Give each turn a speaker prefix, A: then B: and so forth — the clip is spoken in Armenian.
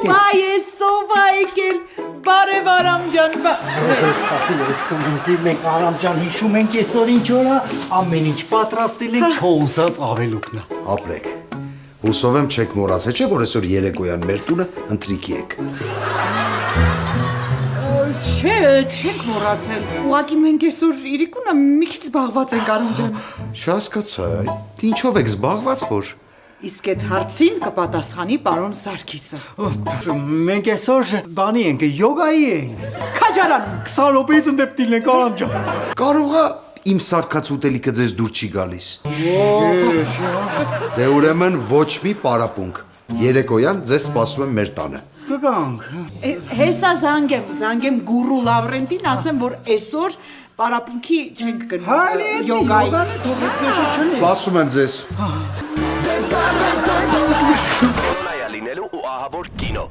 A: Բայց սովայքել բարև Արամ ջան։
B: Սպասի ես կոմենզի մենք Արամ ջան հիշում ենք այսօր ինչ օրա ամեն ինչ պատրաստել ենք քո ուզած ավելուկն է։
C: Ապրեք։ Հուսով եմ չեք մոռացել, չէ՞ որ այսօր երեկոյան մեր տունը ընտրիքի եք։
A: Չէ, չենք մոռացել։ Ուղղակի մենք այսօր իրիկունը մի քիչ զբաղված ենք Արամ ջան։
C: Չհասկացա, ինչով եք զբաղված որ։
A: Իսկ այդ հարցին կպատասխանի պարոն Սարգիսը։
B: Մենք այսօր բանի ենք, յոգայի ենք։
A: Քաջարանում։
B: 20 րոպեից ընդդեպտիլ ենք Արամ ջան։
C: Կարողա իմ սարկած ուտելիքը ձեզ դուր չի գալիս։ Դե ուրեմն ոչ մի պարապունք։ Երեկոյան ձեզ սպասում եմ մեր տանը։
B: Կգանք։
A: Հեսա զանգեմ գուրու Լավրենտին, ասեմ, որ այսօր պարապունքի չենք գնում յոգայի։
C: Սպասում եմ ձեզ։
D: լինելու ու ահավոր կինո